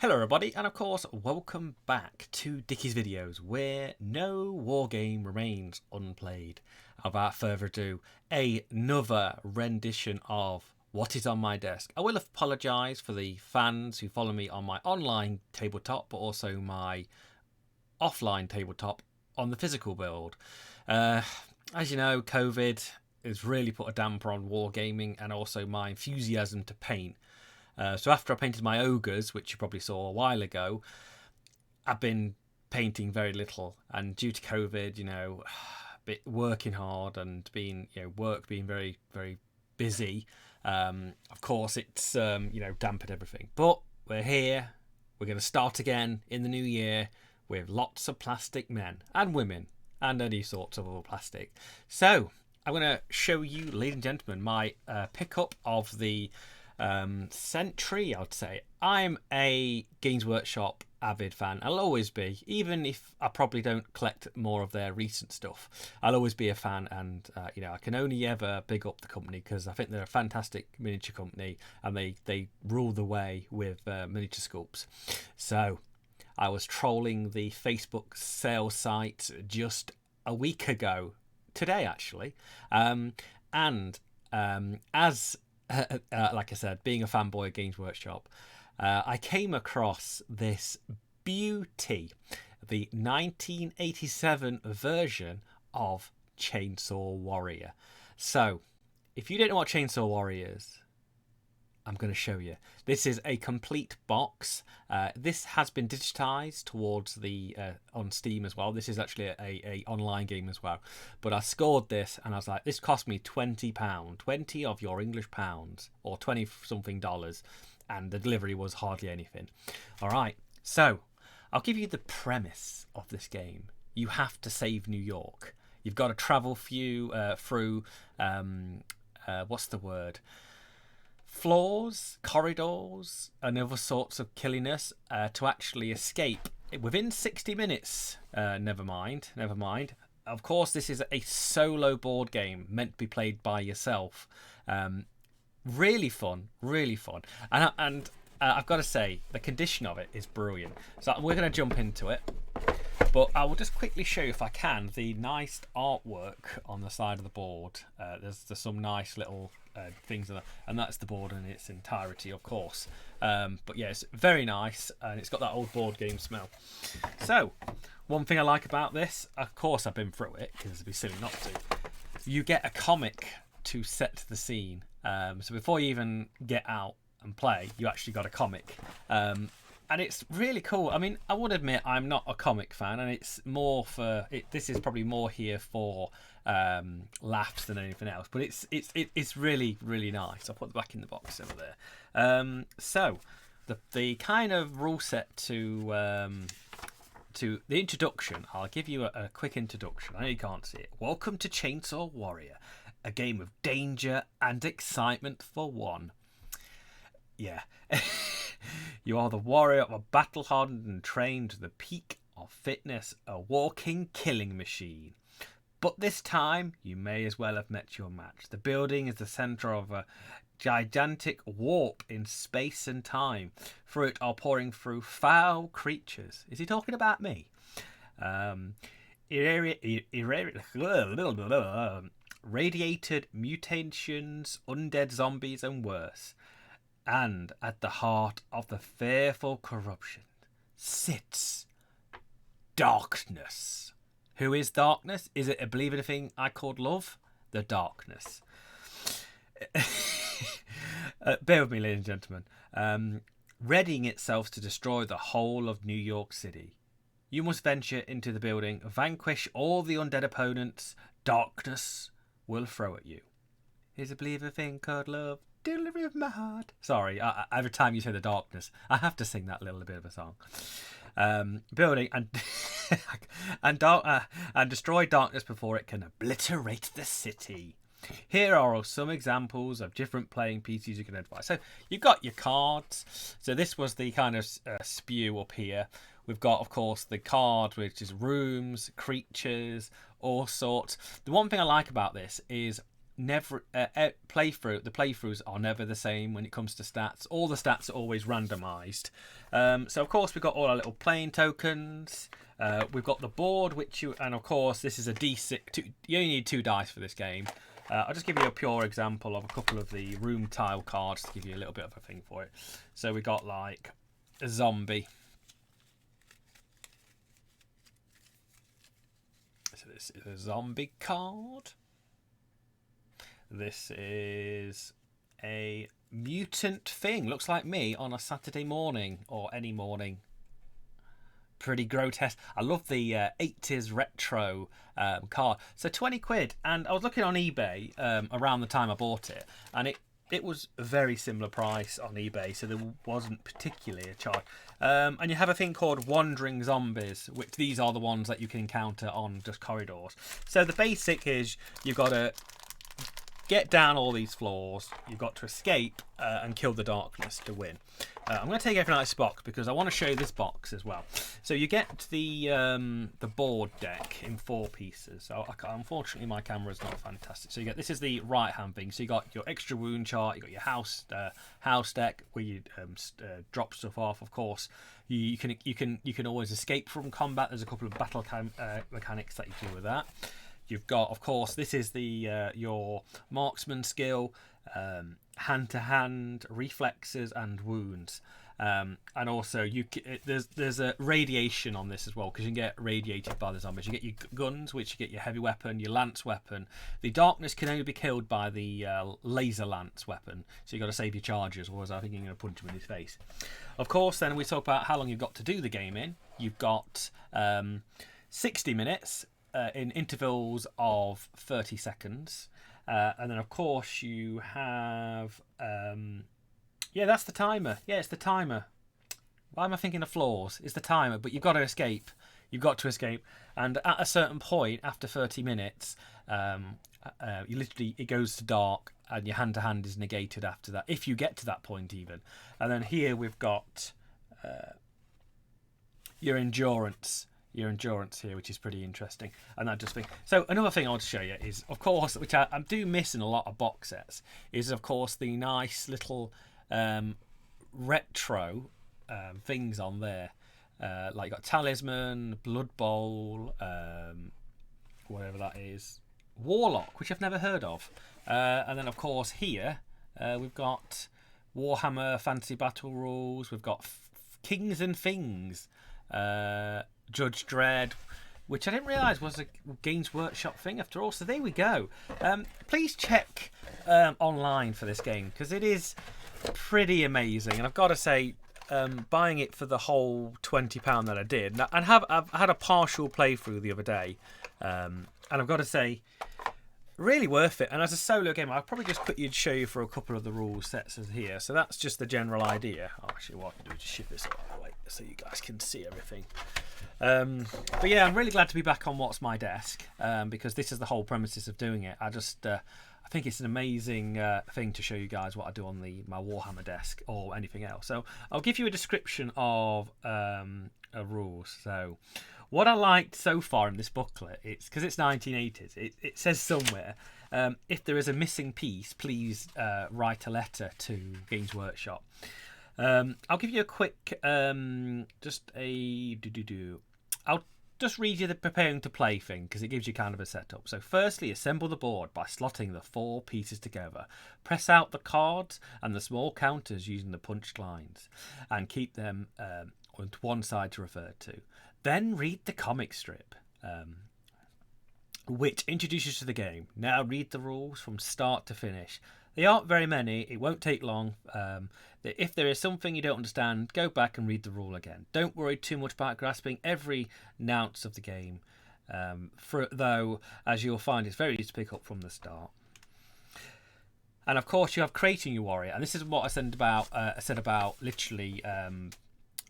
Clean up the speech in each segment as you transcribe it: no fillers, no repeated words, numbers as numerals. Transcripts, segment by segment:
Hello everybody, and of course welcome back to Dickie's Videos, where no wargame remains unplayed. Without further ado, another rendition of What Is On My Desk. I will apologise for the fans who follow me on my online tabletop, but also my offline tabletop on the physical build. As you know, COVID has really put a damper on wargaming and also my enthusiasm to paint. So after I painted my ogres, which you probably saw a while ago, I've been painting very little, and due to COVID, working hard and being work being very very busy, of course it's dampened everything. But we're here. We're going to start again in the new year with lots of plastic men and women and any sorts of other plastic. So I'm going to show you, ladies and gentlemen, my pickup of the Sentry. I'd say I'm a Games Workshop avid fan. I'll always be, even if I probably don't collect more of their recent stuff. I'll always be a fan, and I can only ever big up the company because I think they're a fantastic miniature company, and they rule the way with miniature sculpts. So I was trolling the Facebook sales site just a week ago today, actually, as like I said, being a fanboy of Games Workshop, I came across this beauty, the 1987 version of Chainsaw Warrior. So, if you don't know what Chainsaw Warrior is, I'm going to show you. This is a complete box. This has been digitized towards the on Steam as well. This is actually a online game as well. But I scored this and I was like, this cost me £20, 20 of your English pounds, or 20 something dollars, and the delivery was hardly anything. All right, so I'll give you the premise of this game. You have to save New York. You've got to travel through what's the word? Floors, corridors, and other sorts of killiness to actually escape within 60 minutes. Never mind. Of course, this is a solo board game meant to be played by yourself. Really fun. And I've got to say, the condition of it is brilliant. So we're going to jump into it. But I will just quickly show you, if I can, the nice artwork on the side of the board. There's some nice little things in there, and that's the board in its entirety, of course. But yeah, it's very nice, and it's got that old board game smell. So, one thing I like about this, of course I've been through it, because it'd be silly not to. You get a comic to set the scene. So before you even get out and play, you actually got a comic. And it's really cool. I mean, I would admit I'm not a comic fan, and it's more for it. This is probably more here for laughs than anything else. But it's really really nice. I'll put it back in the box over there. So the kind of rule set to the introduction. I'll give you a quick introduction. I know you can't see it. Welcome to Chainsaw Warrior, a game of danger and excitement for one. Yeah. You are the warrior of a battle-hardened and trained to the peak of fitness, a walking killing machine. But this time, you may as well have met your match. The building is the centre of a gigantic warp in space and time. Through it are pouring through foul creatures. Is he talking about me? Radiated mutations, undead zombies, and worse. And at the heart of the fearful corruption sits darkness. Who is darkness? Is it a believe in a thing I called love? The darkness. Bear with me, ladies and gentlemen. Readying itself to destroy the whole of New York City. You must venture into the building, vanquish all the undead opponents darkness will throw at you. Is it believe in a thing called love? Delivery of my heart. Sorry, every time you say the darkness, I have to sing that little bit of a song. Building and and destroy darkness before it can obliterate the city. Here are some examples of different playing pieces you can advise. So you've got your cards. So this was the kind of spew up here. We've got, of course, the card, which is rooms, creatures, all sorts. The one thing I like about this is never playthroughs are never the same when it comes to stats. All the stats are always randomized. So of course we've got all our little playing tokens. We've got the board, and of course this is a D6. You only need 2 dice for this game. I'll just give you a pure example of a couple of the room tile cards to give you a little bit of a thing for it. So we got like a zombie. So this is a zombie card. This is a mutant thing. Looks like me on a Saturday morning or any morning. Pretty grotesque. I love the 80s retro card. So 20 quid. And I was looking on eBay around the time I bought it. And it was a very similar price on eBay. So there wasn't particularly a charge. And you have a thing called Wandering Zombies, which these are the ones that you can encounter on just corridors. So the basic is you've got to get down all these floors. You've got to escape and kill the darkness to win. I'm going to take everything out of this box because I want to show you this box as well. So you get the board deck in 4 pieces. So unfortunately my camera is not fantastic. So you get, this is the right hand thing. So you got your extra wound chart. You got your house deck where you drop stuff off. Of course, you can always escape from combat. There's a couple of battle mechanics that you do with that. You've got, of course, this is the your marksman skill, hand-to-hand, reflexes, and wounds. And also, there's a radiation on this as well, because you can get radiated by the zombies. You get your guns, which you get your heavy weapon, your lance weapon. The darkness can only be killed by the laser lance weapon, so you've got to save your charges, otherwise I think you're going to punch him in his face. Of course, then we talk about how long you've got to do the game in. You've got 60 minutes. In intervals of 30 seconds. And then, of course, you have... yeah, that's the timer. Yeah, it's the timer. Why am I thinking of floors? It's the timer, but you've got to escape. You've got to escape. And at a certain point, after 30 minutes, it goes to dark, and your hand-to-hand is negated after that, if you get to that point even. And then here we've got your endurance here, which is pretty interesting. And that just thing. So another thing I want to show you is, of course, which I do miss in a lot of box sets, is of course the nice little retro things on there. Like you got Talisman, Blood Bowl, whatever that is, Warlock, which I've never heard of. And then of course here we've got Warhammer Fantasy Battle Rules. We've got Kings and Things. Judge Dredd, which I didn't realise was a Games Workshop thing after all. So there we go. Please check online for this game, because it is pretty amazing. And I've got to say, buying it for the whole £20 that I did, and I've had a partial playthrough the other day, and I've got to say, really worth it. And as a solo game, I'll probably just quickly show you for a couple of the rule sets here. So that's just the general idea. Oh, actually, what I can do is just shift this out of the way so you guys can see everything. But yeah, I'm really glad to be back on What's My Desk, because this is the whole premises of doing it. I think it's an amazing thing to show you guys what I do on my Warhammer desk or anything else. So I'll give you a description of rules. So what I liked so far in this booklet, it's because it's 1980s, it says somewhere, if there is a missing piece, please write a letter to Games Workshop. I'll give you a quick, I'll just read you the preparing to play thing, because it gives you kind of a setup. So firstly, assemble the board by slotting the 4 pieces together. Press out the cards and the small counters using the punched lines, and keep them on one side to refer to. Then read the comic strip, which introduces you to the game. Now read the rules from start to finish. They aren't very many. It won't take long. If there is something you don't understand, go back and read the rule again. Don't worry too much about grasping every nuance of the game, though, as you'll find, it's very easy to pick up from the start. And of course, you have creating your warrior, and this is what I said about literally.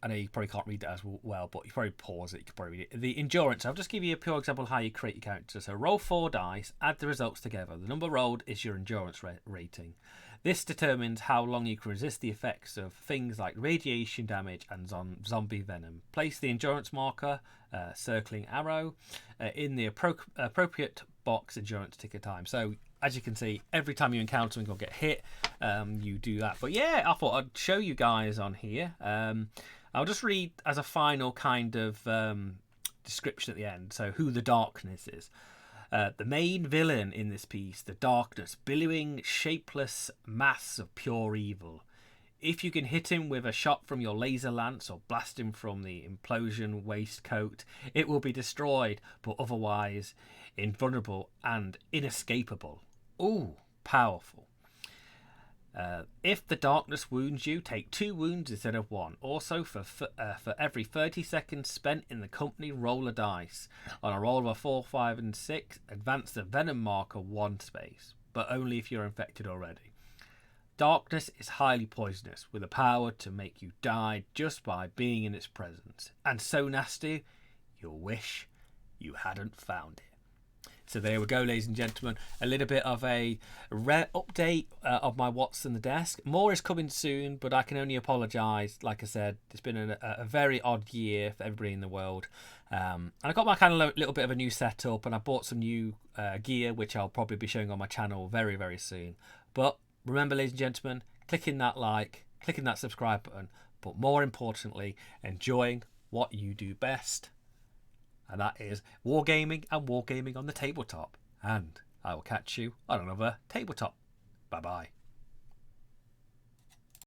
I know you probably can't read that as well, but you probably pause it. You can probably read it. The endurance. I'll just give you a pure example of how you create your character. So roll 4 dice, add the results together. The number rolled is your endurance rating. This determines how long you can resist the effects of things like radiation damage and zombie venom. Place the endurance marker, circling arrow, in the appropriate box endurance ticker time. So as you can see, every time you encounter something or get hit, you do that. But yeah, I thought I'd show you guys on here. I'll just read as a final kind of description at the end. So who the Darkness is. The main villain in this piece, the Darkness, billowing, shapeless mass of pure evil. If you can hit him with a shot from your laser lance or blast him from the implosion waistcoat, it will be destroyed, but otherwise invulnerable and inescapable. Ooh, powerful. If the Darkness wounds you, take 2 wounds instead of 1. Also, for every 30 seconds spent in the company, roll a dice. On a roll of a 4, 5, and 6, advance the Venom marker 1 space, but only if you're infected already. Darkness is highly poisonous, with the power to make you die just by being in its presence. And so nasty, you'll wish you hadn't found it. So there we go, ladies and gentlemen. A little bit of a update of my What's in the Desk. More is coming soon, but I can only apologise. Like I said, it's been a very odd year for everybody in the world. And I got my kind of little bit of a new setup, and I bought some new gear, which I'll probably be showing on my channel very, very soon. But remember, ladies and gentlemen, clicking that like, clicking that subscribe button, but more importantly, enjoying what you do best. And that is wargaming and wargaming on the tabletop. And I will catch you on another tabletop. Bye-bye.